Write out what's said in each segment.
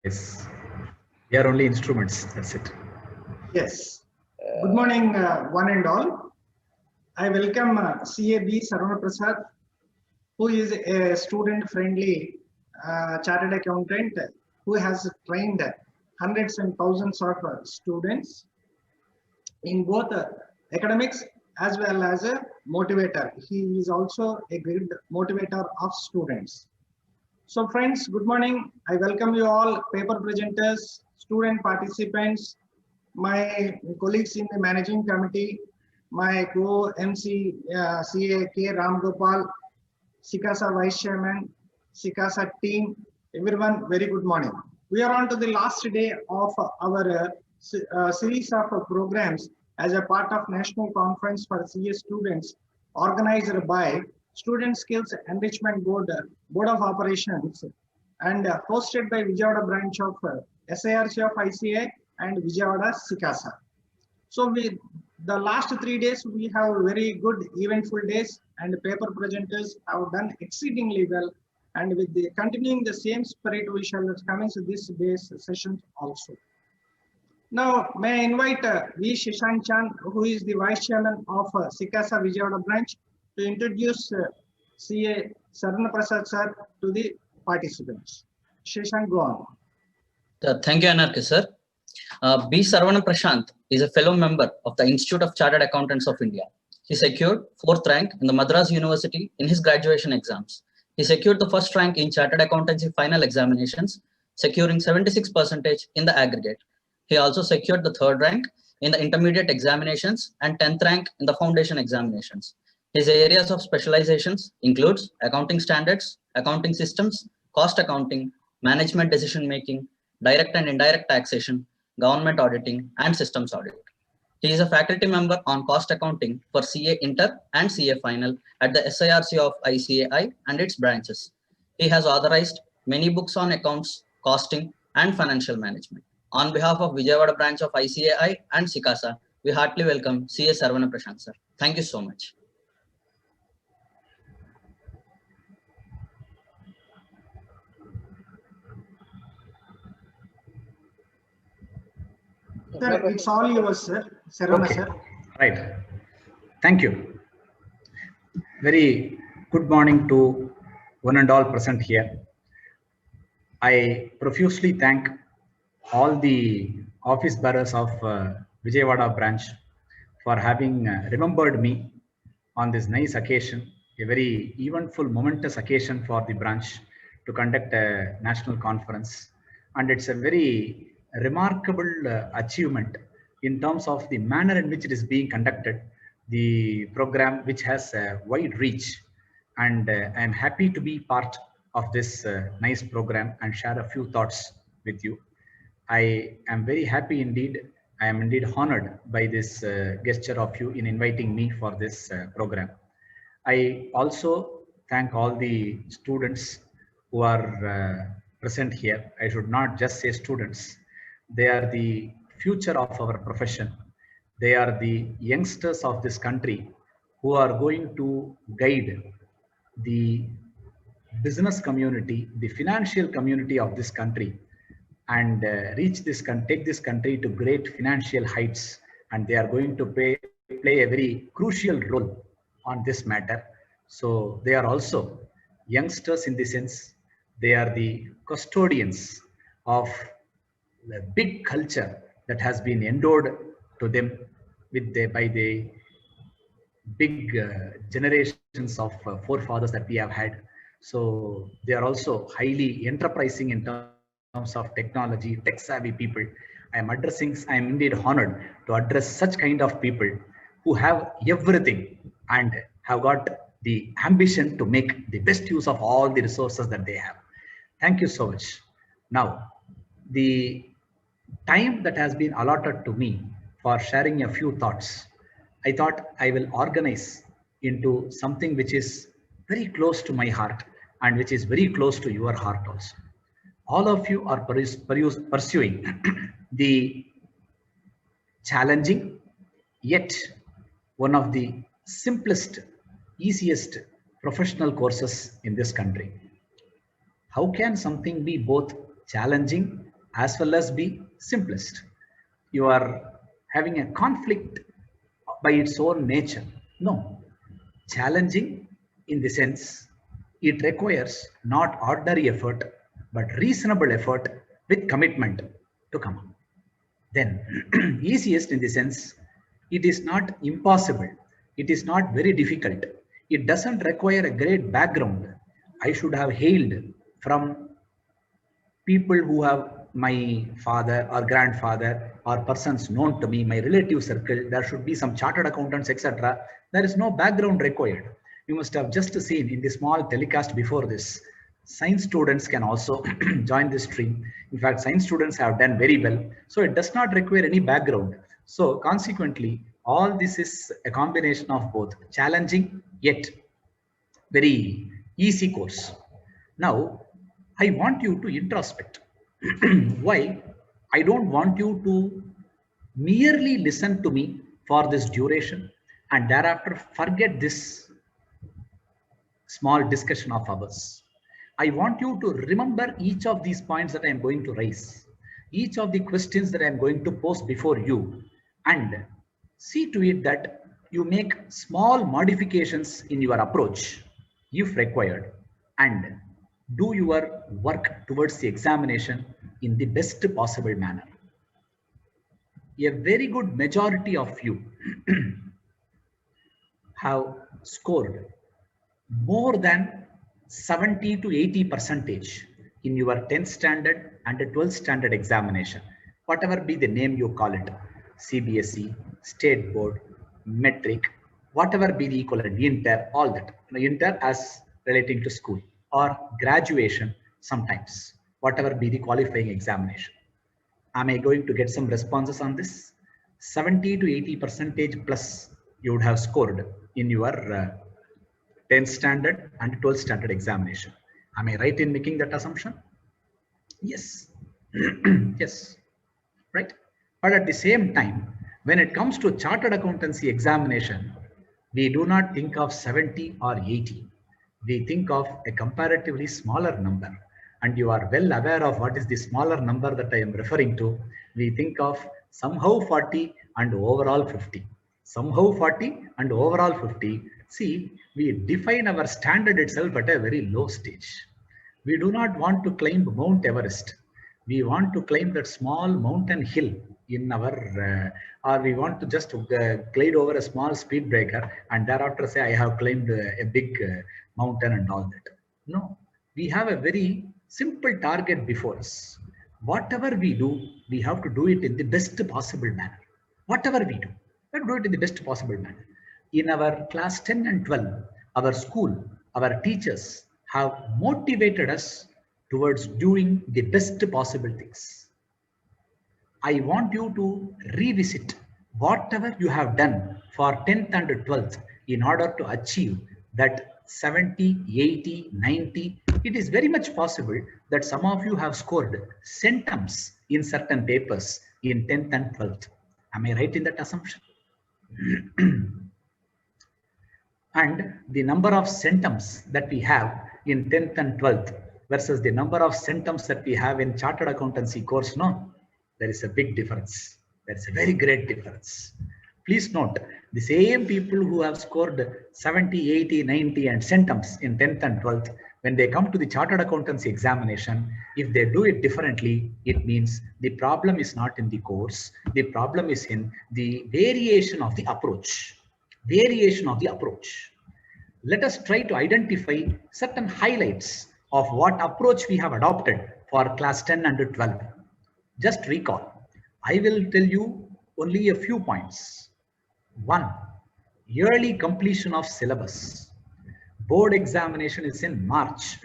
Yes, we are only instruments. That's it. Yes. Good morning, one and all. I welcome CAB Sarvana Prasad, who is a student-friendly chartered accountant who has trained hundreds and thousands of students in both academics as well as a motivator. He is also a good motivator of students. So friends, good morning. I welcome you all, paper presenters, student participants, my colleagues in the managing committee, my co-MC CA K. Ram Gopal, SICASA Vice Chairman, SICASA team, everyone, very good morning. We are on to the last day of our series of programs as a part of National Conference for CA students organized by Student Skills Enrichment Board of Operations and hosted by Vijayawada branch of SIRC of ICA and Vijayawada SICASA. So the last 3 days we have very good eventful days and paper presenters have done exceedingly well, and with the continuing the same spirit we shall commence this day's session also. Now may I invite V. Shashank Chand, who is the Vice Chairman of SICASA Vijayawada branch, to introduce CA Sarvana Prasad sir to the participants. Shashank, go on. Thank you, Anarki sir. B. Sarvana Prashant is a fellow member of the Institute of Chartered Accountants of India. He secured 4th rank in the Madras University in his graduation exams. He secured the 1st rank in Chartered Accountancy final examinations, securing 76% in the aggregate. He also secured the 3rd rank in the intermediate examinations and 10th rank in the foundation examinations. His areas of specializations includes accounting standards, accounting systems, cost accounting, management decision making, direct and indirect taxation, government auditing, and systems audit. He is a faculty member on cost accounting for CA Inter and CA Final at the SIRC of ICAI and its branches. He has authorized many books on accounts, costing, and financial management. On behalf of Vijayawada branch of ICAI and SICASA, we heartily welcome CA Sarvana Prashant sir. Thank you so much. Sir, it's all yours, sir. Sarvana, Okay. sir. Right. Thank you. Very good morning to one and all present here. I profusely thank all the office bearers of Vijayawada branch for having remembered me on this nice occasion, a very eventful, momentous occasion for the branch to conduct a national conference. And it's a very remarkable achievement in terms of the manner in which it is being conducted, the program which has a wide reach. And I am happy to be part of this nice program and share a few thoughts with you. I am very happy indeed. I am indeed honored by this gesture of you in inviting me for this program. I also thank all the students who are present here. I should not just say students. They are the future of our profession. They are the youngsters of this country who are going to guide the business community, the financial community of this country, and take this country to great financial heights. And they are going to play a very crucial role on this matter. So they are also youngsters in the sense they are the custodians of the big culture that has been endowed to them by the big generations of forefathers that we have had. So they are also highly enterprising in terms of technology, tech savvy people. I am indeed honored to address such kind of people who have everything and have got the ambition to make the best use of all the resources that they have. Thank you so much. Now, the time that has been allotted to me for sharing a few thoughts, I thought I will organize into something which is very close to my heart and which is very close to your heart also. All of you are pursuing the challenging yet one of the simplest, easiest professional courses in this country. How can something be both challenging as well as be simplest. You are having a conflict by its own nature. No, challenging in the sense it requires not ordinary effort but reasonable effort with commitment to come up. Then easiest in the sense it is not impossible, it is not very difficult, it doesn't require a great background. I should have hailed from people who have my father or grandfather or persons known to me, my relative circle, there should be some chartered accountants, etc. There is no background required. You must have just seen in the small telecast before this, science students can also join this stream. In fact, science students have done very well. So it does not require any background. So consequently, all this is a combination of both challenging yet very easy course. Now, I want you to introspect. Why? I don't want you to merely listen to me for this duration and thereafter forget this small discussion of ours. I want you to remember each of these points that I am going to raise, each of the questions that I am going to pose before you, and see to it that you make small modifications in your approach if required, and do your work towards the examination in the best possible manner. A very good majority of you have scored more than 70 to 80% in your 10th standard and 12th standard examination, whatever be the name you call it, CBSE, state board, metric, whatever be the equivalent, inter, all that, inter as relating to school or graduation sometimes, whatever be the qualifying examination. Am I going to get some responses on this? 70 to 80% plus you would have scored in your 10th standard and 12th standard examination. Am I right in making that assumption? Yes. Yes. Right. But at the same time, when it comes to chartered accountancy examination, we do not think of 70 or 80. We think of a comparatively smaller number. And you are well aware of what is the smaller number that I am referring to. We think of somehow 40 and overall 50. Somehow 40 and overall 50. See, we define our standard itself at a very low stage. We do not want to climb Mount Everest. We want to climb that small mountain hill in our, or we want to just glide over a small speed breaker and thereafter say, I have climbed a big mountain and all that. No, we have a very simple target before us. Whatever we do, we have to do it in the best possible manner. Whatever we do, we have to do it in the best possible manner. In our class 10 and 12, our school, our teachers have motivated us towards doing the best possible things. I want you to revisit whatever you have done for 10th and 12th in order to achieve that 70, 80, 90. It is very much possible that some of you have scored centums in certain papers in 10th and 12th. Am I right in that assumption? And the number of centums that we have in 10th and 12th versus the number of centums that we have in chartered accountancy course, no, there is a big difference. There is a very great difference. Please note, the same people who have scored 70, 80, 90 and centums in 10th and 12th, when they come to the chartered accountancy examination, if they do it differently, it means the problem is not in the course. The problem is in the variation of the approach. Variation of the approach. Let us try to identify certain highlights of what approach we have adopted for class 10 and 12. Just recall, I will tell you only a few points. 1. Yearly completion of syllabus. Board examination is in March.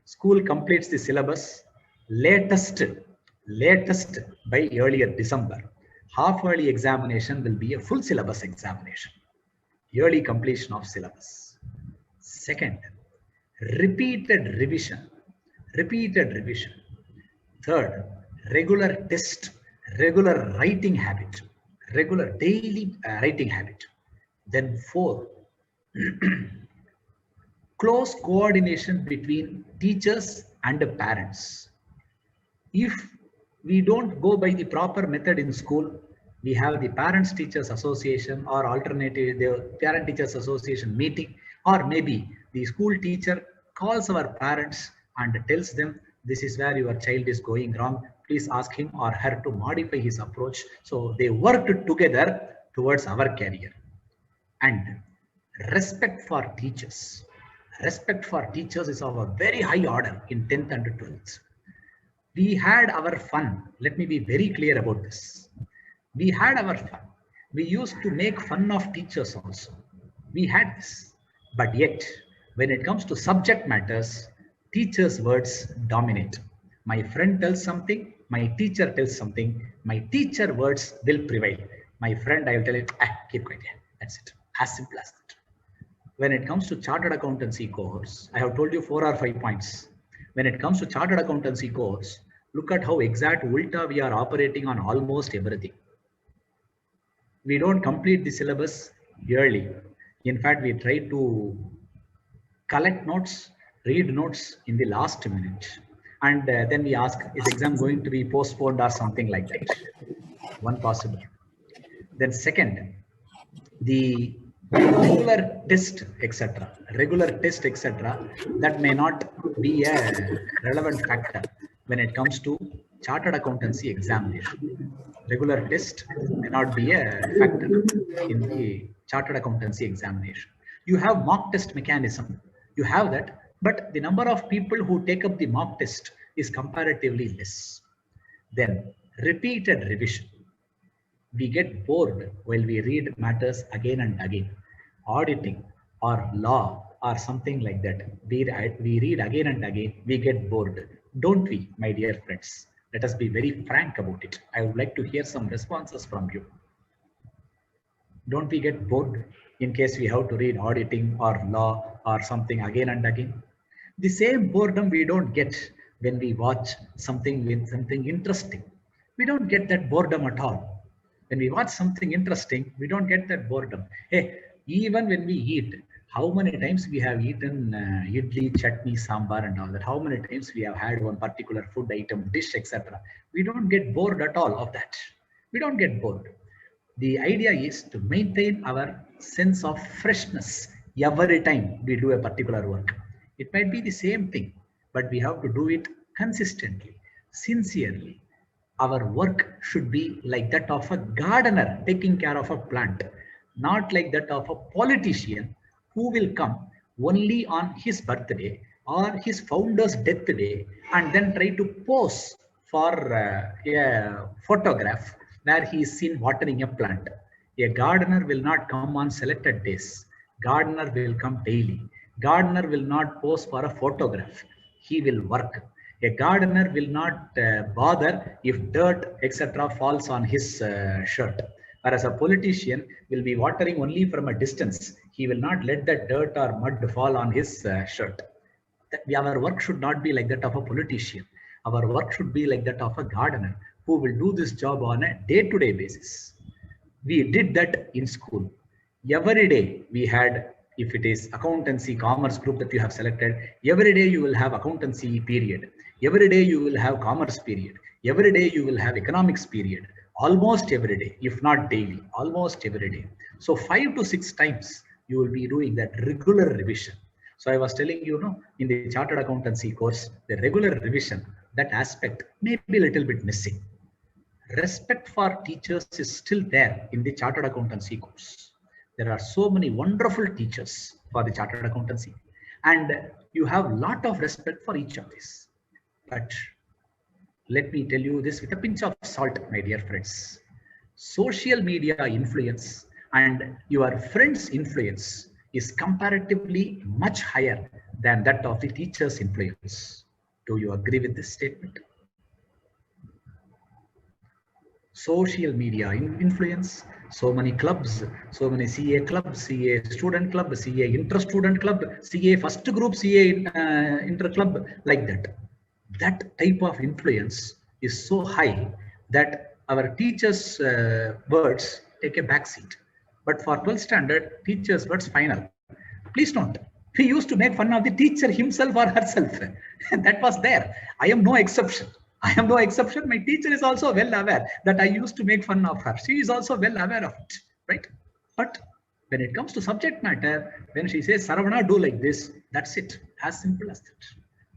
School completes the syllabus latest by earlier December. Half-yearly examination will be a full syllabus examination. Yearly completion of syllabus. Second, repeated revision. Third, regular test, regular writing habit, regular daily writing habit. Then 4, close coordination between teachers and parents. If we don't go by the proper method in school. We have the Parents Teachers Association or alternative the Parent Teachers Association meeting, or maybe the school teacher calls our parents and tells them, this is where your child is going wrong. Please ask him or her to modify his approach. So they worked together towards our career. And respect for teachers. Respect for teachers is of a very high order in 10th and 12th. We had our fun. Let me be very clear about this. We had our fun. We used to make fun of teachers also. We had this. But yet, when it comes to subject matters, teachers' words dominate. My friend tells something, my teacher tells something, my teacher words will prevail. My friend, I will tell it, keep quiet. That's it. As simple as that. When it comes to chartered accountancy course, I have told you 4 or 5 points. When it comes to chartered accountancy course, look at how exact ulta we are operating on almost everything. We don't complete the syllabus yearly. In fact, we try to collect notes, read notes in the last minute. And then we ask, is exam going to be postponed or something like that? One possible. Then second, the regular test, etc. That may not be a relevant factor when it comes to chartered accountancy examination. Regular test may not be a factor in the chartered accountancy examination. You have mock test mechanism. You have that, but the number of people who take up the mock test is comparatively less. Then repeated revision. We get bored while we read matters again and again. Auditing or law or something like that. We read again and again, we get bored. Don't we, my dear friends? Let us be very frank about it. I would like to hear some responses from you. Don't we get bored in case we have to read auditing or law or something again and again? The same boredom we don't get when we watch something with something interesting. We don't get that boredom at all. When we watch something interesting, we don't get that boredom. Hey, even when we eat, how many times we have eaten idli, chutney, sambar and all that? How many times we have had one particular food item, dish, etc. We don't get bored at all of that. We don't get bored. The idea is to maintain our sense of freshness every time we do a particular work. It might be the same thing, but we have to do it consistently, sincerely. Our work should be like that of a gardener taking care of a plant, not like that of a politician who will come only on his birthday or his founder's death day and then try to pose for a photograph where he is seen watering a plant. A gardener will not come on selected days. Gardener will come daily. Gardener will not pose for a photograph. He will work. A gardener will not bother if dirt, etc. falls on his shirt. Whereas a politician will be watering only from a distance. He will not let that dirt or mud fall on his shirt. Our work should not be like that of a politician. Our work should be like that of a gardener who will do this job on a day-to-day basis. We did that in school. Every day we had, if it is accountancy, commerce group that you have selected, every day you will have accountancy period. Every day you will have commerce period. Every day you will have economics period. Almost every day, if not daily, almost every day. So 5 to 6 times you will be doing that regular revision. So I was telling you, in the chartered accountancy course, the regular revision, that aspect may be a little bit missing. Respect for teachers is still there in the chartered accountancy course. There are so many wonderful teachers for the chartered accountancy, and you have a lot of respect for each of these. But let me tell you this with a pinch of salt, my dear friends. Social media influence and your friends' influence is comparatively much higher than that of the teacher's influence. Do you agree with this statement? Social media influence, so many clubs, so many CA clubs, CA student club, CA inter-student club, CA first group, CA inter-club, like that. That type of influence is so high that our teachers' words take a backseat. But for 12th standard, teachers' words final. Please don't. We used to make fun of the teacher himself or herself. That was there. I am no exception. I am no exception. My teacher is also well aware that I used to make fun of her. She is also well aware of it, right? But when it comes to subject matter, when she says, Saravana, do like this, that's it. As simple as that.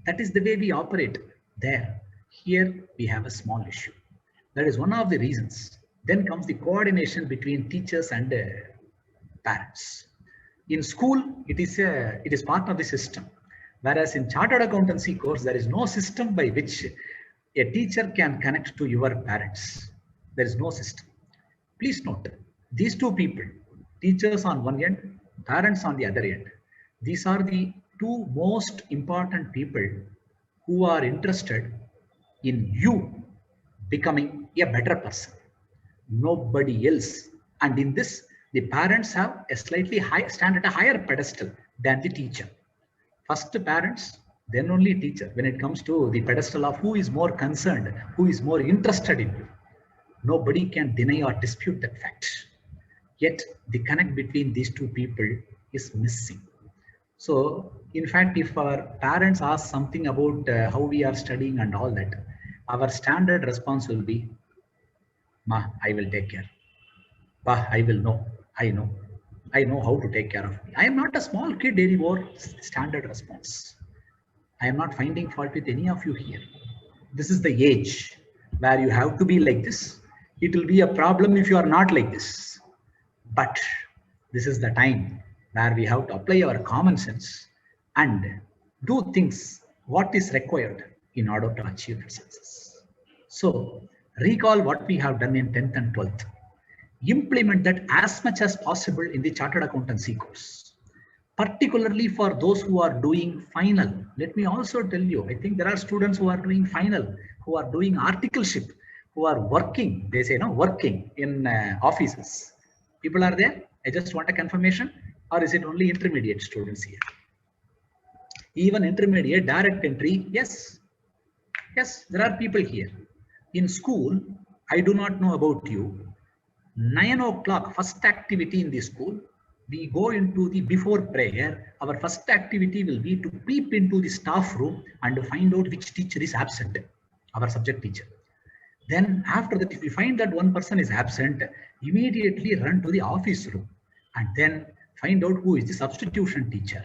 That is the way we operate there. Here we have a small issue. That is one of the reasons. Then comes the coordination between teachers and parents. In school, it is part of the system. Whereas in chartered accountancy course, there is no system by which a teacher can connect to your parents. There is no system. Please note, these two people, teachers on one end, parents on the other end, these are the two most important people who are interested in you becoming a better person. Nobody else. And in this, the parents have a slightly high, stand at a higher pedestal than the teacher. First parents, then only teacher. When it comes to the pedestal of who is more concerned, who is more interested in you, nobody can deny or dispute that fact. Yet the connect between these two people is missing. So in fact, if our parents ask something about how we are studying and all that, our standard response will be, Ma, I will take care. Pa, I will know. I know how to take care of me. I am not a small kid anymore. Standard response. I am not finding fault with any of you here. This is the age where you have to be like this. It will be a problem if you are not like this. But this is the time where we have to apply our common sense and do things what is required in order to achieve that success. So recall what we have done in 10th and 12th. Implement that as much as possible in the chartered accountancy course, particularly for those who are doing final. Let me also tell you, I think there are students who are doing final, who are doing articleship, who are working, they say, no, working in offices. People are there? I just want a confirmation. Or is it only intermediate students here? Even intermediate, direct entry, yes. Yes, there are people here. In school, I do not know about you. 9 o'clock, first activity in the school, we go into the before prayer. Our first activity will be to peep into the staff room and find out which teacher is absent, our subject teacher. Then after that, if we find that one person is absent, immediately run to the office room and then find out who is the substitution teacher.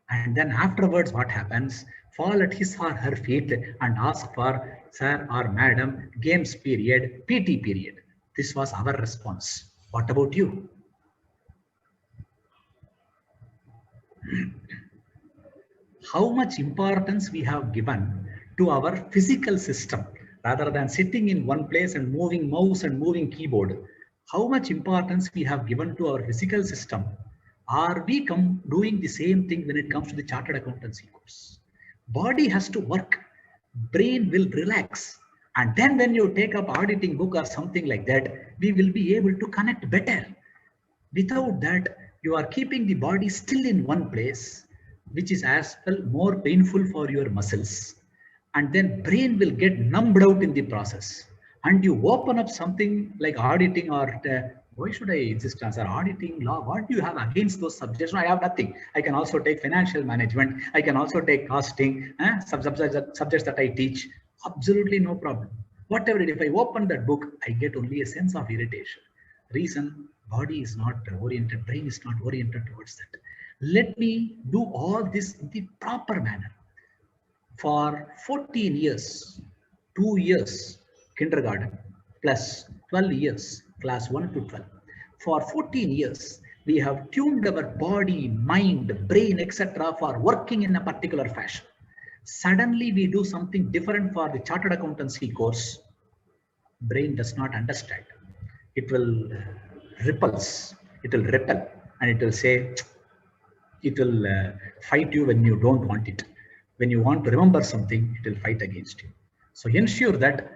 And then afterwards, what happens? Fall at his or her feet and ask for sir or madam, games period, PT period. This was our response. What about you? How much importance we have given to our physical system rather than sitting in one place and moving mouse and moving keyboard. How much importance we have given to our physical system? Are we doing the same thing when it comes to the chartered accountancy course? Body has to work, brain will relax. And then when you take up auditing book or something like that, we will be able to connect better. Without that, you are keeping the body still in one place, which is as well more painful for your muscles. And then brain will get numbed out in the process. And you open up something like auditing or why should I insist on auditing, law? What do you have against those subjects? No, I have nothing. I can also take financial management. I can also take costing, subjects that I teach. Absolutely no problem. Whatever it is, if I open that book, I get only a sense of irritation. Reason, body is not oriented, brain is not oriented towards that. Let me do all this in the proper manner. For 14 years, 2 years, kindergarten, plus 12 years, class 1 to 12. For 14 years, we have tuned our body, mind, brain, etc. for working in a particular fashion. Suddenly we do something different for the chartered accountancy course. Brain does not understand. It will repulse, it will repel, and it will say, it will fight you when you don't want it. When you want to remember something, it will fight against you. So ensure that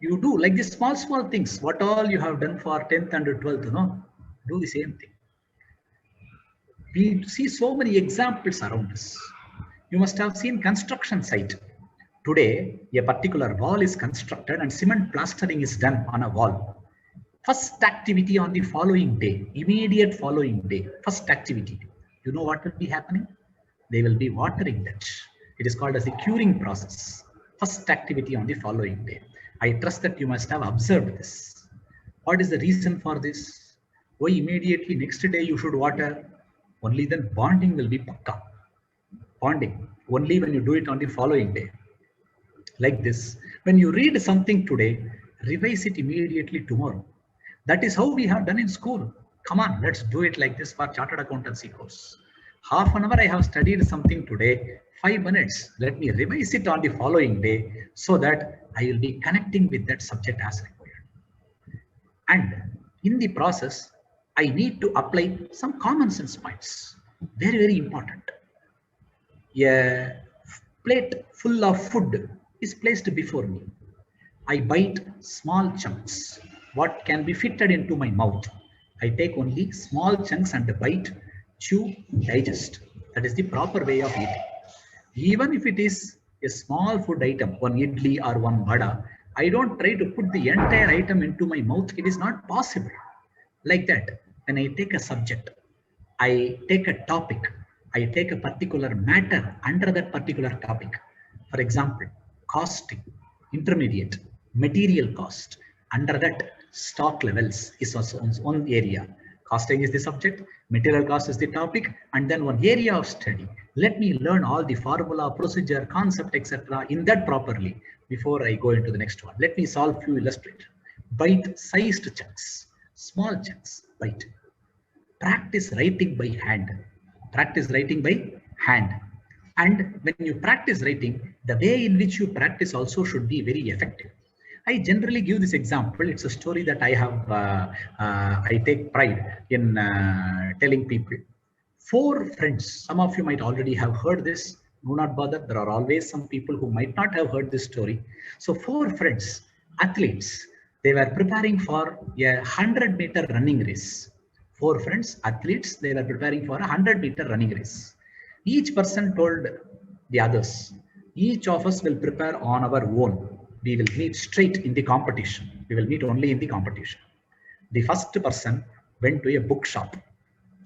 you do like these small things. What all you have done for 10th and 12th, do the same thing. We see so many examples around us. You must have seen construction site. Today, a particular wall is constructed and cement plastering is done on a wall. First activity on the following day, immediate following day, first activity. You know what will be happening? They will be watering that. It is called as the curing process. first activity on the following day. I trust that you must have observed this. What is the reason for this? Why immediately next day you should water? Only then bonding will be pakka. Bonding only when you do it on the following day. Like this, when you read something today, revise it immediately tomorrow. That is how we have done in school. Come on, let's do it like this for chartered accountancy course. Half an hour I have studied something today, 5 minutes, let me revise it on the following day so that I will be connecting with that subject as required. And in the process, I need to apply some common sense points. Very, very important. A plate full of food is placed before me. I bite small chunks. What can be fitted into my mouth? I take only small chunks and bite, chew, digest. That is the proper way of eating. Even if it is a small food item, one idli or one vada, I don't try to put the entire item into my mouth. It is not possible. Like that, when I take a subject, I take a topic, I take a particular matter under that particular topic. For example, costing, intermediate, material cost. Under that, stock levels is also one area. Costing is the subject, material cost is the topic, and then one area of study. Let me learn all the formula, procedure, concept, etc. in that properly before I go into the next one. Let me solve few illustrate. Bite-sized chunks, small chunks, bite. Practice writing by hand. Practice writing by hand. And when you practice writing, the way in which you practice also should be very effective. I generally give this example. It's a story that I have, I take pride in telling people. 4 friends, some of you might already have heard this. Do not bother. There are always some people who might not have heard this story. So 4 friends, athletes, they were preparing for a 100-meter running race. 4 friends, athletes, they were preparing for a 100-meter running race. Each person told the others, each of us will prepare on our own. We will meet straight in the competition. We will meet only in the competition. The first person went to a bookshop.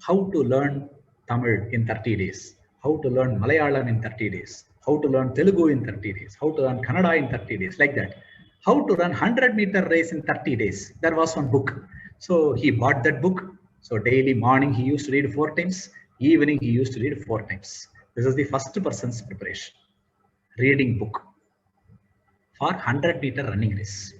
How to learn Tamil in 30 days. How to learn Malayalam in 30 days. How to learn Telugu in 30 days. How to learn Kannada in 30 days. Like that. How to run 100-meter race in 30 days. There was one book. So he bought that book. So daily morning he used to read 4 times. Evening he used to read 4 times. This is the first person's preparation. Reading book for 100-meter running race.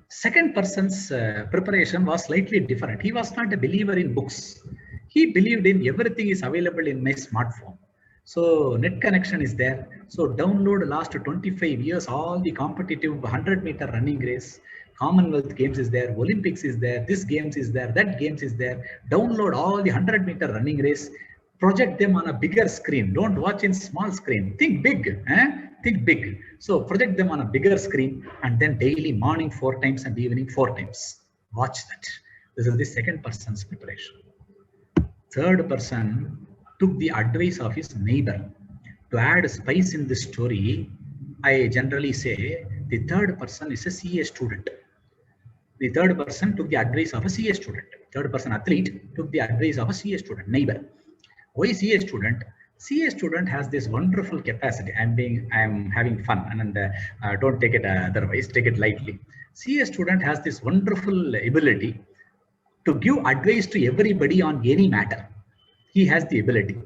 Second person's preparation was slightly different. He was not a believer in books. He believed in everything is available in my smartphone. So net connection is there. So download last 25 years, all the competitive 100-meter running race, Commonwealth Games is there, Olympics is there, this games is there, that games is there. Download all the 100-meter running race, project them on a bigger screen. Don't watch in small screen. Think big. Think big. So project them on a bigger screen and then daily morning 4 times and evening 4 times. Watch that. This is the second person's preparation. Third person took the advice of his neighbor. To add spice in this story, I generally say the third person is a CA student. The third person took the advice of a CA student. Third person athlete took the advice of a CA student, neighbor. Why CA student? CA student has this wonderful capacity. I'm having fun and don't take it otherwise, take it lightly. CA student has this wonderful ability to give advice to everybody on any matter. He has the ability.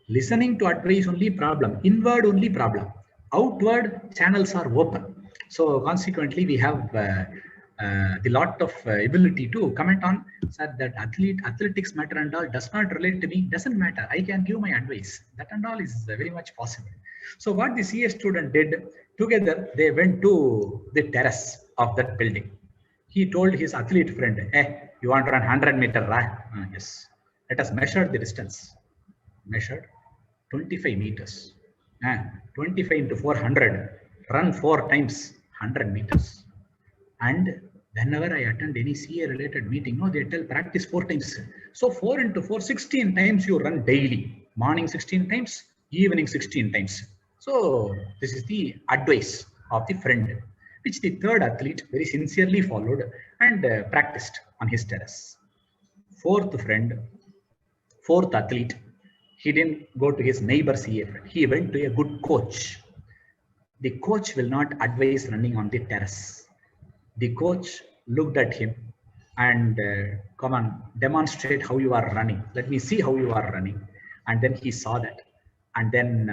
Listening to advice only problem, inward only problem. Outward channels are open. So consequently, we have the lot of ability to comment on that athletics matter and all does not relate to me, doesn't matter. I can give my advice. That and all is very much possible. So what the CA student did, together they went to the terrace of that building. He told his athlete friend, hey, you want to run 100 meter, right? Yes. Let us measure the distance. Measured 25 meters. 25 into 400. Run 4 times 100 meters. And whenever I attend any CA related meeting, no, they tell practice 4 times. So 4 into 4, 16 times you run daily. Morning 16 times, evening 16 times. So this is the advice of the friend, which the third athlete very sincerely followed and practiced on his terrace. Fourth athlete, he didn't go to his neighbor CA friend. He went to a good coach. The coach will not advise running on the terrace. The coach looked at him and come on, demonstrate how you are running. Let me see how you are running. And then he saw that. And then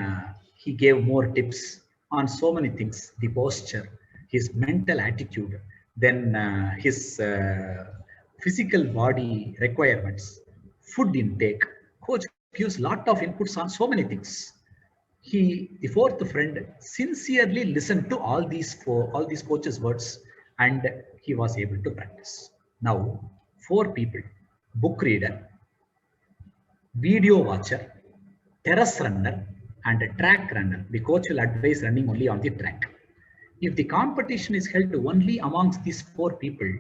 he gave more tips on so many things, the posture, his mental attitude, then his physical body requirements, food intake. Coach gives lot of inputs on so many things. The fourth friend, sincerely listened to all these coaches' words, and he was able to practice. Now, 4 people: book reader, video watcher, terrace runner, and a track runner. The coach will advise running only on the track. If the competition is held only amongst these 4 people,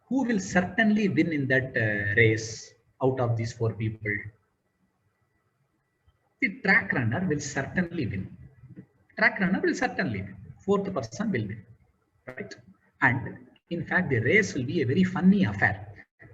who will certainly win in that race out of these 4 people? The track runner will certainly win. Track runner will certainly win. 4th person will win, right? And in fact, the race will be a very funny affair.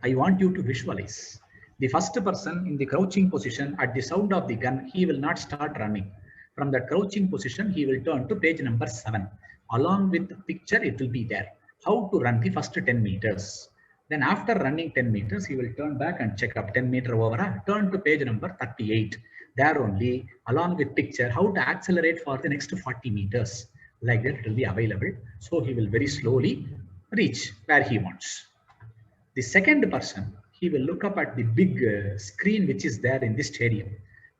I want you to visualize. The first person in the crouching position, at the sound of the gun, he will not start running. From that crouching position, he will turn to page number 7. Along with the picture, it will be there. How to run the first 10 meters. Then after running 10 meters, he will turn back and check up 10 meter over, turn to page number 38. There only, along with picture, how to accelerate for the next 40 meters. Like that, it will be available. So he will very slowly reach where he wants. The second person, he will look up at the big screen which is there in the stadium.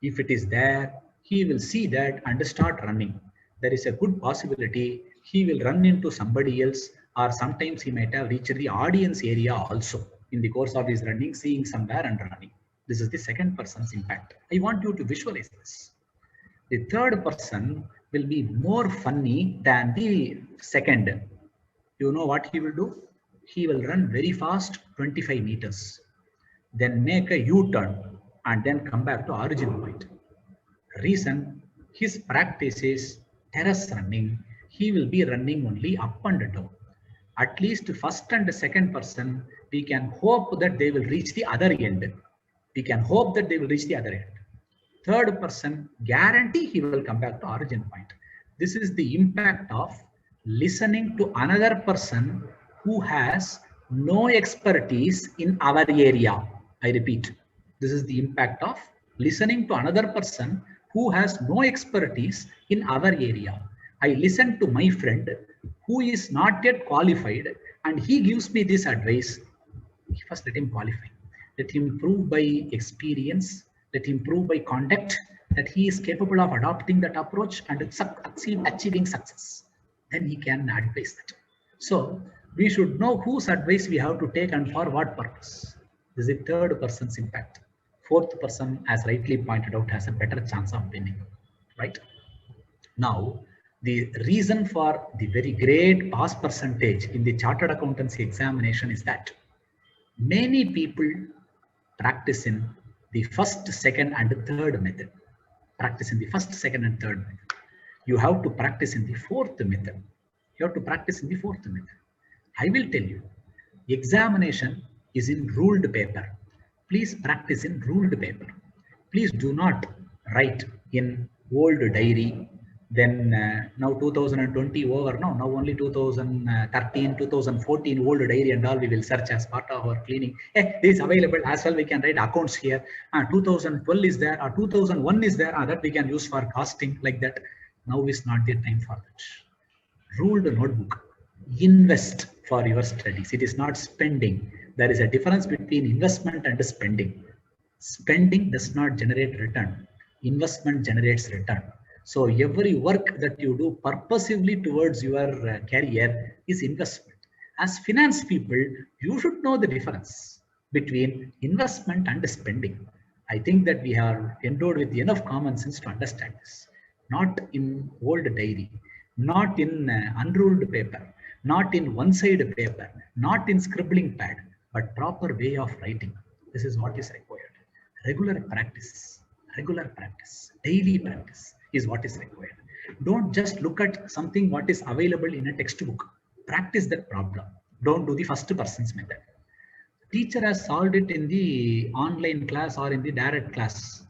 If it is there, he will see that and start running. There is a good possibility he will run into somebody else, or sometimes he might have reached the audience area also in the course of his running, seeing somewhere and running. This is the second person's impact. I want you to visualize this. The third person will be more funny than the second. You know what he will do? He will run very fast, 25 meters, then make a U-turn and then come back to origin point. Reason, his practice is terrace running. He will be running only up and down. At least first and second person, we can hope that they will reach the other end. We can hope that they will reach the other end. Third person, guarantee he will come back to origin point. This is the impact of listening to another person who has no expertise in our area. I repeat, this is the impact of listening to another person who has no expertise in our area. I listen to my friend who is not yet qualified and he gives me this advice. First, let him qualify. Let him prove by experience, let him prove by conduct that he is capable of adopting that approach and achieving success. Then he can advise that. So we should know whose advice we have to take and for what purpose. This is the third person's impact. Fourth person, as rightly pointed out, has a better chance of winning, right? Now, the reason for the very great pass percentage in the chartered accountancy examination is that many people practice in the first, second, and third method. Practice in the first, second, and third method. You have to practice in the fourth method. You have to practice in the fourth method. I will tell you, examination is in ruled paper. Please practice in ruled paper. Please do not write in old diary. Then now 2020 over, now only 2013, 2014 old diary and all we will search as part of our cleaning. This is available as well. We can write accounts here. 2012 is there, or 2001 is there, that we can use for costing like that. Now is not the time for that. Ruled notebook. Invest for your studies. It is not spending. There is a difference between investment and spending. Spending does not generate return. Investment generates return. So every work that you do purposively towards your career is investment. As finance people, you should know the difference between investment and spending. I think that we are endowed with enough common sense to understand this. Not in old diary, not in unruled paper, not in one-side paper, not in scribbling pad, but proper way of writing. This is what is required. Regular practice, daily practice is what is required. Don't just look at something what is available in a textbook. Practice that problem. Don't do the first person's method. Teacher has solved it in the online class or in the direct class.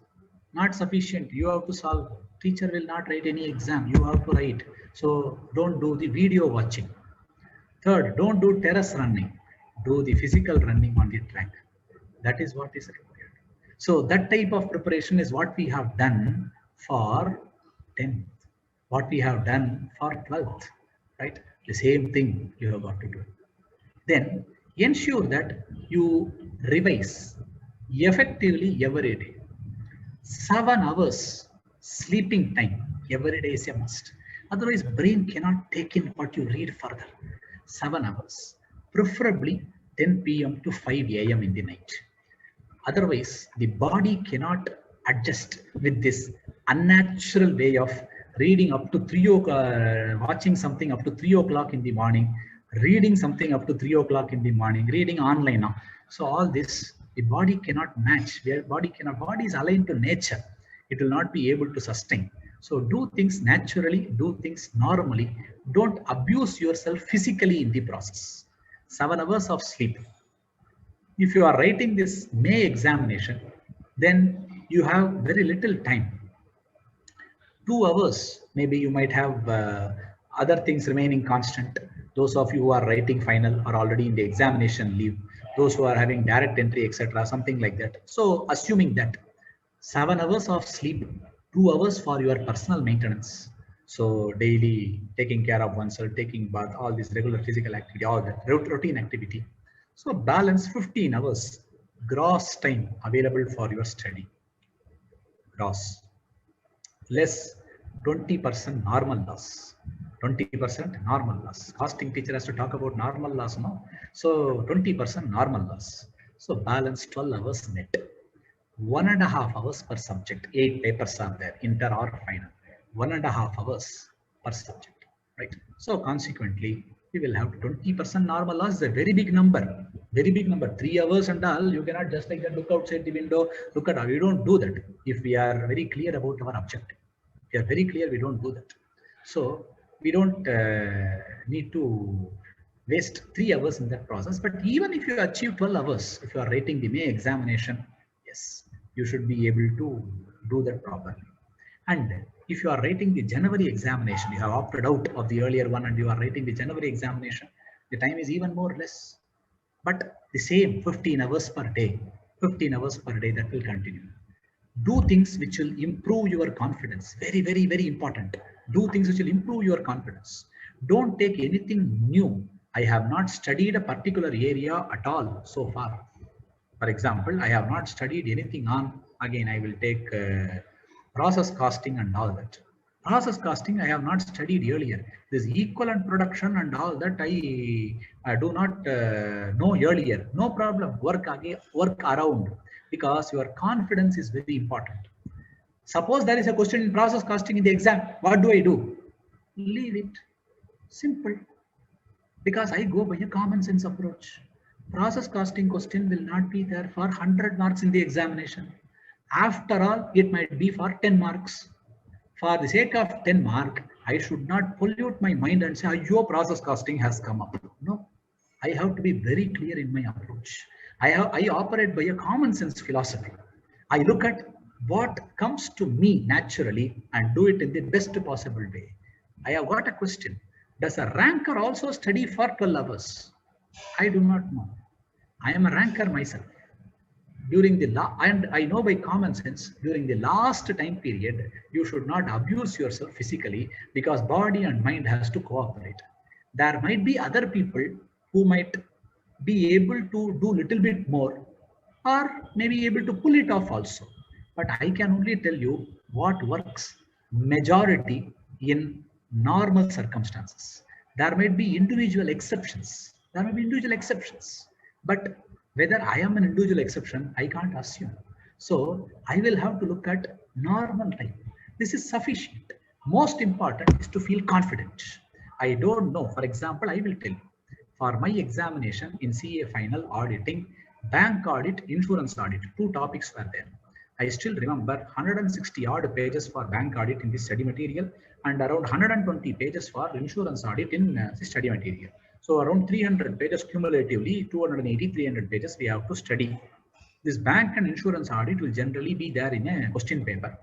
Not sufficient. You have to solve. Teacher will not write any exam. You have to write. So don't do the video watching. Third, don't do terrace running. Do the physical running on the track. That is what is required. So that type of preparation is what we have done for 10th, what we have done for 12th, right? The same thing you have got to do. Then ensure that you revise effectively every day. 7 hours sleeping time every day is a must. Otherwise, brain cannot take in what you read further. 7 hours, preferably 10 p.m. to 5 a.m. in the night. Otherwise, the body cannot adjust with this unnatural way of reading up to 3 o'clock, watching something up to 3 o'clock in the morning, reading something up to 3 o'clock in the morning, reading online now. So all this, the body cannot match. Body is aligned to nature. It will not be able to sustain. So do things naturally, do things normally. Don't abuse yourself physically in the process. 7 hours of sleep. If you are writing this May examination, then you have very little time. 2 hours, maybe you might have other things remaining constant. Those of you who are writing final are already in the examination leave. Those who are having direct entry, etc., something like that. So assuming that 7 hours of sleep, 2 hours for your personal maintenance. So daily taking care of oneself, taking bath, all this regular physical activity, all that routine activity. So balance 15 hours gross time available for your study. Gross. Less 20% normal loss. 20% normal loss. Costing teacher has to talk about normal loss now. So 20% normal loss. So balance 12 hours net. 1.5 hours per subject. 8 papers are there, inter or final. 1.5 hours per subject, right? So consequently, we will have 20% normal loss. Is a very big number. Very big number. 3 hours and all. You cannot just like that look outside the window. Look at how you don't do that. If we are very clear about our objective, we are very clear. We don't do that. So we don't need to waste 3 hours in that process. But even if you achieve 12 hours, if you are writing the May examination, yes, you should be able to do that properly. And if you are writing the January examination, you have opted out of the earlier one and you are writing the January examination, the time is even more less. But the same 15 hours per day, 15 hours per day, that will continue. Do things which will improve your confidence. Very, very, very important. Do things which will improve your confidence. Don't take anything new. I have not studied a particular area at all so far. For example, I have not studied anything on, again, I will take process costing and all that. Process costing, I have not studied earlier. This equivalent production and all that I do not know earlier. No problem. Work around, because your confidence is very important. Suppose there is a question in process costing in the exam. What do I do? Leave it. Simple. Because I go by a common sense approach. Process costing question will not be there for 100 marks in the examination. After all, it might be for 10 marks. For the sake of 10 mark, I should not pollute my mind and say, your process costing has come up. No, I have to be very clear in my approach. I operate by a common sense philosophy. I look at what comes to me naturally and do it in the best possible way. I have got a question. Does a ranker also study for 12 hours? I do not know. I am a ranker myself. During the and I know by common sense, during the last time period, you should not abuse yourself physically, because body and mind has to cooperate. There might be other people who might be able to do little bit more, or maybe able to pull it off also. But I can only tell you what works majority in normal circumstances. There might be individual exceptions. But whether I am an individual exception, I can't assume. So I will have to look at normal time. This is sufficient. Most important is to feel confident. I don't know. For example, I will tell you, for my examination in CA final auditing, bank audit, insurance audit, 2 topics were there. I still remember 160 odd pages for bank audit in the study material and around 120 pages for insurance audit in the study material. So around 300 pages cumulatively, 280, 300 pages we have to study. This bank and insurance audit will generally be there in a question paper.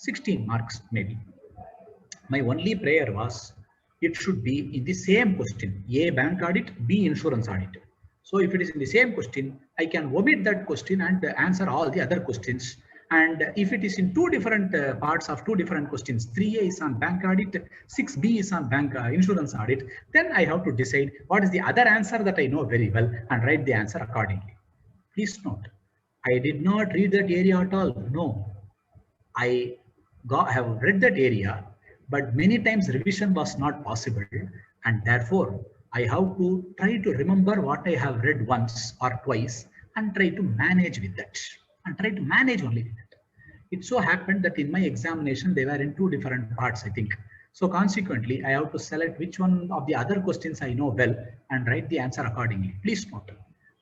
16 marks maybe. My only prayer was it should be in the same question, A bank audit, B insurance audit. So if it is in the same question, I can omit that question and answer all the other questions. And if it is in two different parts of two different questions, 3A is on bank audit, 6B is on bank insurance audit, then I have to decide what is the other answer that I know very well and write the answer accordingly. Please note, I did not read that area at all. No, I have read that area, but many times revision was not possible, and therefore I have to try to remember what I have read once or twice and try to manage with that and try to manage only with it. It so happened that in my examination they were in two different parts, I think. So consequently, I have to select which one of the other questions I know well and write the answer accordingly. Please note,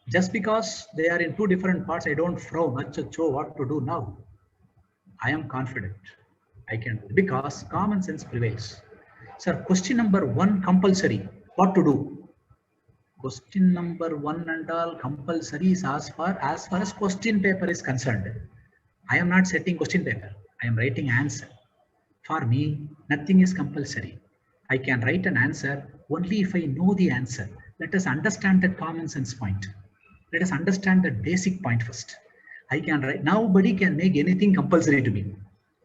just because they are in two different parts, I don't frown, what to do now. I am confident I can do because common sense prevails. Sir, question number 1 compulsory. What to do? Question number 1 and all compulsory is as far as question paper is concerned. I am not setting question paper. I am writing answer. For me, nothing is compulsory. I can write an answer only if I know the answer. Let us understand that common sense point. Let us understand that basic point first. I can write, nobody can make anything compulsory to me.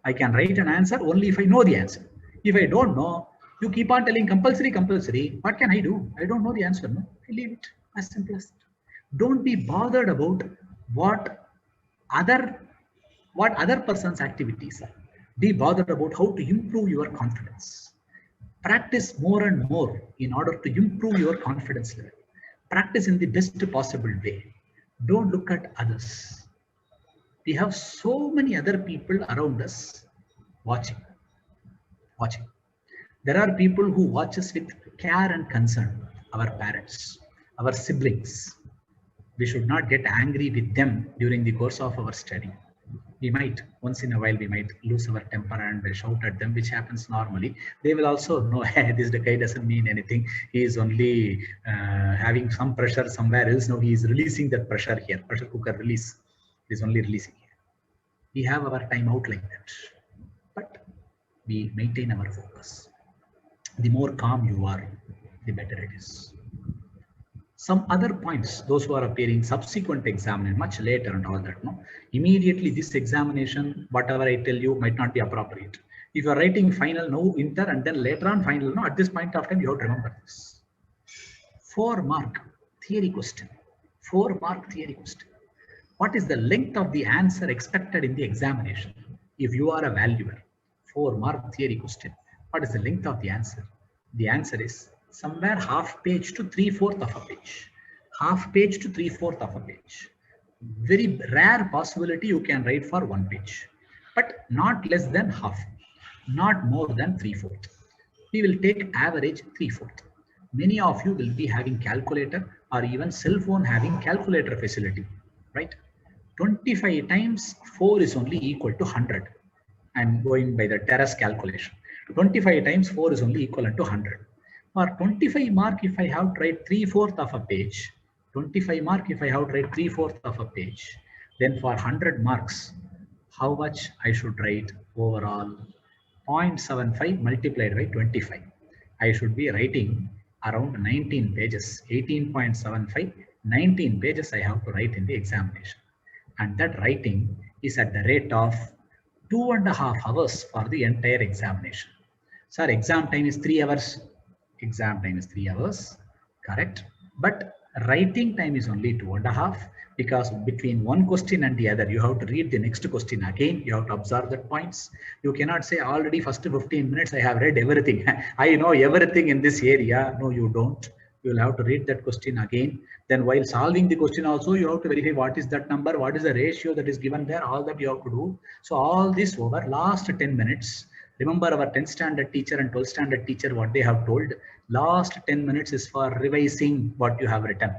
I can write an answer only if I know the answer. If I don't know, you keep on telling compulsory, compulsory. What can I do? I don't know the answer. No, I leave it. As simple as that. Don't be bothered about what other person's activities are. Be bothered about how to improve your confidence. Practice more and more in order to improve your confidence level. Practice in the best possible way. Don't look at others. We have so many other people around us watching. There are people who watch us with care and concern, our parents, our siblings. We should not get angry with them during the course of our study. We might, once in a while, we might lose our temper and shout at them, which happens normally. They will also know, hey, this guy doesn't mean anything. He is only having some pressure somewhere else. No, he is releasing that pressure here. Pressure cooker release. It is only releasing here. We have our time out like that. But we maintain our focus. The more calm you are, the better it is. Some other points, those who are appearing subsequent examination, much later and all that, no? Immediately this examination, whatever I tell you might not be appropriate. If you are writing final, no, inter, and then later on final, no, at this point of time, you have to remember this. 4-mark theory question. 4-mark theory question. What is the length of the answer expected in the examination? If you are a valuer, 4-mark theory question. What is the length of the answer? The answer is somewhere half page to 3/4 of a page. Half page to 3/4 of a page. Very rare possibility you can write for 1 page, but not less than half, not more than 3/4. We will take average 3/4. Many of you will be having calculator or even cell phone having calculator facility, right? 25 times 4 is only equal to 100. I'm going by the terrace calculation. 25 times 4 is only equivalent to 100. For 25 mark, if I have to write 3/4 of a page, 25 mark, if I have to write 3/4 of a page, then for 100 marks, how much I should write overall? 0.75 multiplied by 25. I should be writing around 19 pages, 18.75, 19 pages I have to write in the examination. And that writing is at the rate of 2.5 hours for the entire examination. Sir, exam time is 3 hours. Exam time is 3 hours, correct? But writing time is only 2.5, because between one question and the other, you have to read the next question again. You have to observe the points. You cannot say already first 15 minutes, I have read everything. I know everything in this area. No, you don't. You will have to read that question again. Then while solving the question also, you have to verify what is that number, what is the ratio that is given there, all that you have to do. So all this over last 10 minutes. Remember our 10th standard teacher and 12th standard teacher, what they have told. Last 10 minutes is for revising what you have written.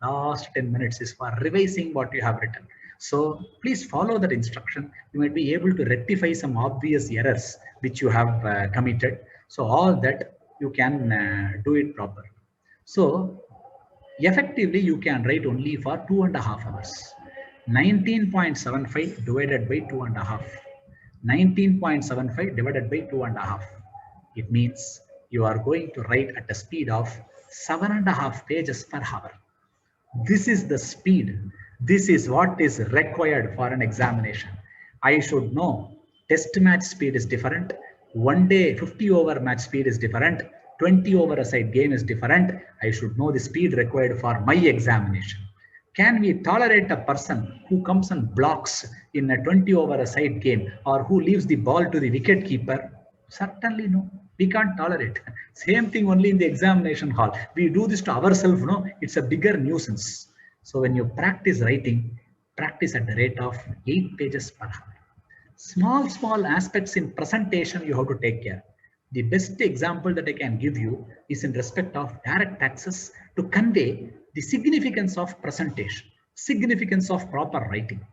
Last 10 minutes is for revising what you have written. So please follow that instruction. You might be able to rectify some obvious errors which you have committed. So all that you can do it properly. So effectively you can write only for 2.5 hours. 19.75 divided by 2.5. 19.75 divided by 2.5. It means you are going to write at a speed of 7.5 pages per hour. This is the speed. This is what is required for an examination. I should know test match speed is different. One day 50 over match speed is different. 20 over a side game is different. I should know the speed required for my examination. Can we tolerate a person who comes and blocks in a 20 over a side game, or who leaves the ball to the wicket keeper? Certainly no. We can't tolerate. Same thing only in the examination hall. We do this to ourselves, no? It's a bigger nuisance. So when you practice writing, practice at the rate of 8 pages per hour. Small aspects in presentation you have to take care. The best example that I can give you is in respect of direct taxes, to convey the significance of presentation, significance of proper writing.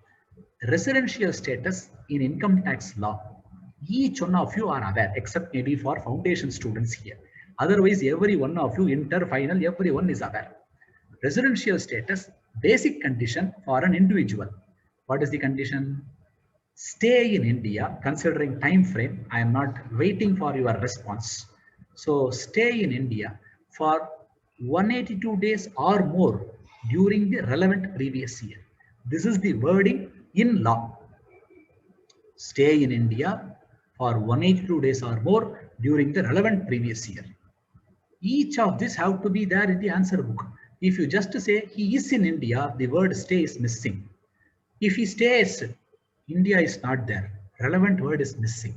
Residential status in income tax law. Each one of you are aware, except maybe for foundation students here. Otherwise, every one of you, inter, final, everyone is aware. Residential status, basic condition for an individual. What is the condition? Stay in India, considering time frame. I am not waiting for your response. So stay in India for 182 days or more during the relevant previous year. This is the wording in law. Stay in India for 182 days or more during the relevant previous year. Each of this have to be there in the answer book. If you just say he is in India, the word stay is missing. If he stays, India is not there. Relevant word is missing.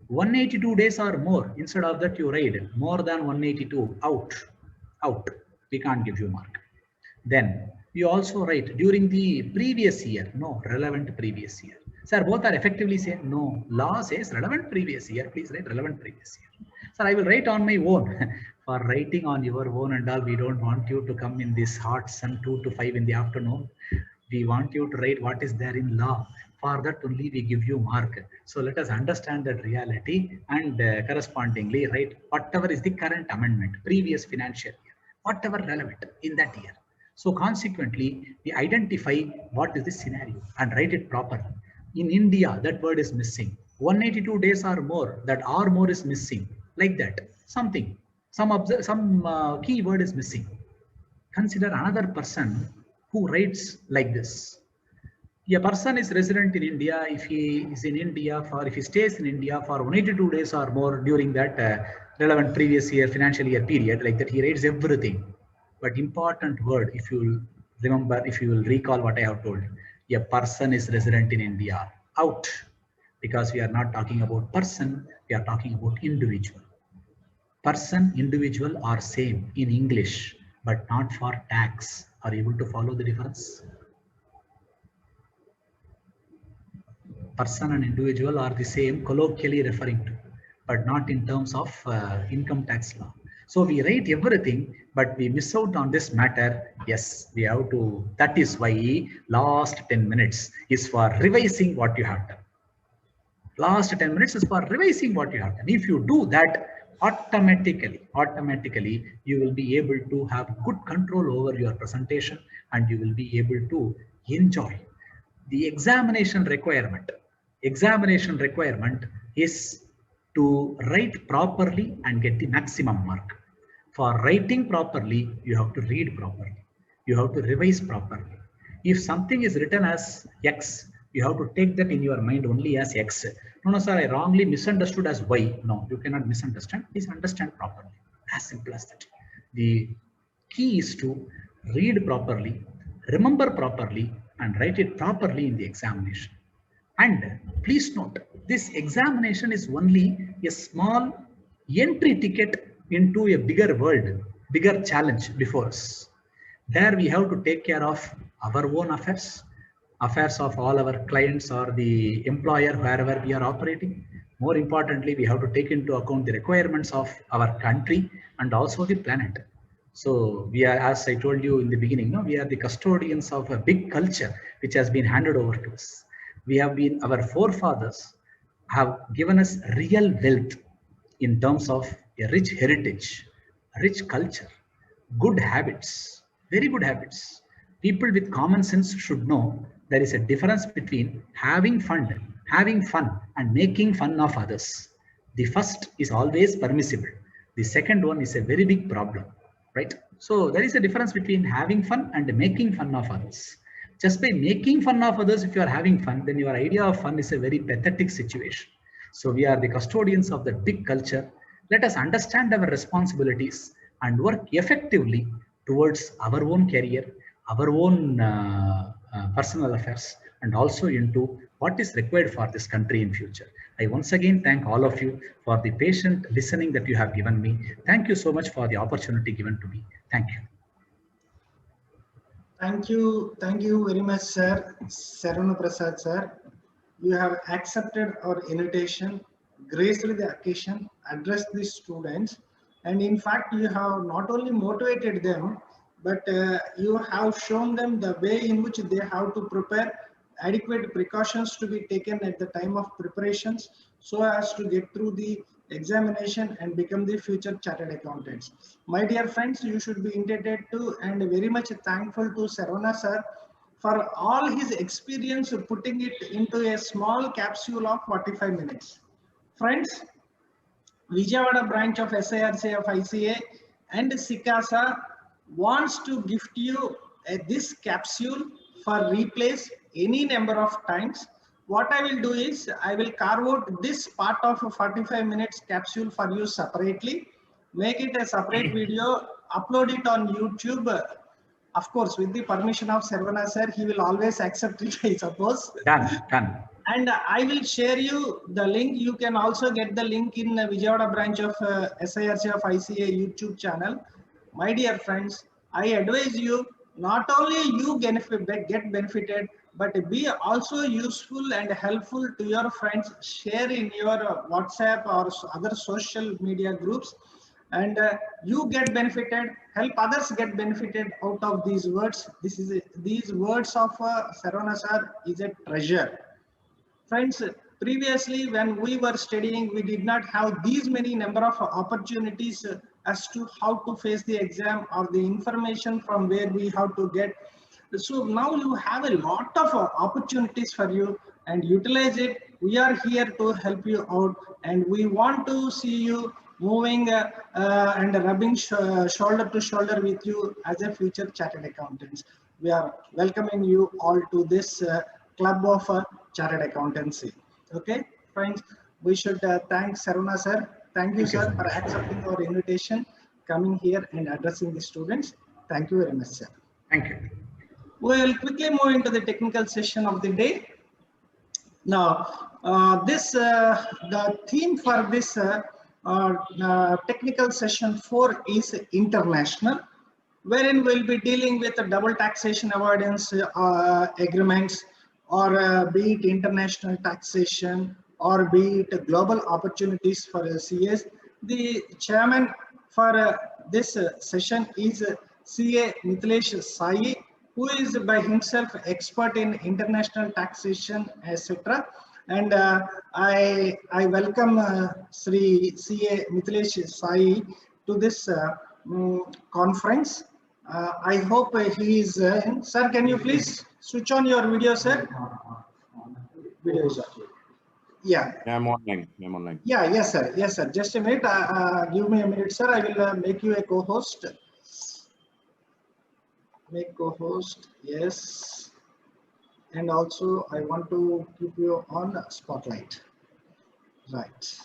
182 days or more. Instead of that, you write more than 182. Out. We can't give you mark. Then you also write during the previous year. No, relevant previous year. Sir, both are effectively saying no. Law says relevant previous year. Please write relevant previous year. Sir, I will write on my own. For writing on your own and all, we don't want you to come in this hot sun 2 to 5 in the afternoon. We want you to write what is there in law. For that only we give you mark. So let us understand that reality and correspondingly write whatever is the current amendment, previous financial year, whatever relevant in that year. So consequently, we identify what is the scenario and write it properly. In India, that word is missing. 182 days or more, that or more is missing. Like that, some key word is missing. Consider another person who writes like this. A person is resident in India if he is in India if he stays in India for 182 days or more during that relevant previous year financial year period, like that, he writes everything. But important word, if you will remember, if you will recall what I have told, a person is resident in India. Out, because we are not talking about person, we are talking about individual. Person, individual are same in English, but not for tax. Are you able to follow the difference? Person and individual are the same, colloquially referring to, but not in terms of income tax law. So we write everything, but we miss out on this matter. Yes, we have to. That is why last 10 minutes is for revising what you have done. Last 10 minutes is for revising what you have done. If you do that, automatically you will be able to have good control over your presentation, and you will be able to enjoy. The examination requirement is to write properly and get the maximum mark. For writing properly, you have to read properly. You have to revise properly. If something is written as X, you have to take that in your mind only as X. No, sir, I wrongly misunderstood as Y. No, you cannot misunderstand. Please understand properly. As simple as that. The key is to read properly, remember properly, and write it properly in the examination. And please note, this examination is only a small entry ticket into a bigger world, bigger challenge before us. There we have to take care of our own affairs of all our clients or the employer wherever we are operating. More importantly, we have to take into account the requirements of our country and also the planet. So we are, as I told you in the beginning, we are the custodians of a big culture which has been handed over to us. Our forefathers have given us real wealth in terms of a rich heritage, rich culture, good habits, very good habits. People with common sense should know there is a difference between having fund, having fun and making fun of others. The first is always permissible. The second one is a very big problem, right? So there is a difference between having fun and making fun of others. Just by making fun of others, if you are having fun, then your idea of fun is a very pathetic situation. So we are the custodians of the big culture. Let us understand our responsibilities and work effectively towards our own career, our own personal affairs, and also into what is required for this country in future. I once again thank all of you for the patient listening that you have given me. Thank you so much for the opportunity given to me. Thank you. Thank you very much, sir. Saravana Prasad, sir. You have accepted our invitation, graced the occasion, addressed the students, and in fact, you have not only motivated them, but you have shown them the way in which they have to prepare, adequate precautions to be taken at the time of preparations, so as to get through the examination and become the future chartered accountants. My dear friends, you should be indebted to and very much thankful to Saravana sir for all his experience putting it into a small capsule of 45 minutes. Friends, Vijayawada branch of SIRC of ICA and SICASA wants to gift you this capsule for replace any number of times. What I will do is I will carve out this part of a 45 minutes capsule for you separately, make it a separate video, upload it on YouTube. Of course, with the permission of Saravana sir, he will always accept it, I suppose. Done. And I will share you the link. You can also get the link in Vijayawada branch of SIRC of ICA YouTube channel. My dear friends, I advise you, not only you get benefited, but be also useful and helpful to your friends. Share in your WhatsApp or other social media groups, and you get benefited, help others get benefited out of these words. These words of Saravana sir is a treasure. Friends, previously when we were studying, we did not have these many number of opportunities as to how to face the exam or the information from where we have to get. So now you have a lot of opportunities for you, and utilize it. We are here to help you out, and we want to see you moving and rubbing shoulder to shoulder with you as a future chartered accountants. We are welcoming you all to this club of chartered accountancy. Okay, friends, we should thank Saravana sir. Thank you, sir, for accepting our invitation, coming here and addressing the students. Thank you very much, sir. Thank you. We will quickly move into the technical session of the day. Now, the theme for this technical session 4 is international, wherein we'll be dealing with the double taxation avoidance agreements, or be it international taxation, or be it global opportunities for CAs. The chairman for this session is CA Mithilesh Sai, who is by himself expert in international taxation, etc. And I welcome Sri CA Mithilesh Sai to this conference. I hope he is in. Sir, can you please switch on your video, sir? Video is on. Yeah. I'm online. Yeah, yes, sir. Yes, sir. Just a minute. Give me a minute, sir. I will make you a co-host. Make co-host. Yes. And also, I want to keep you on spotlight. Right.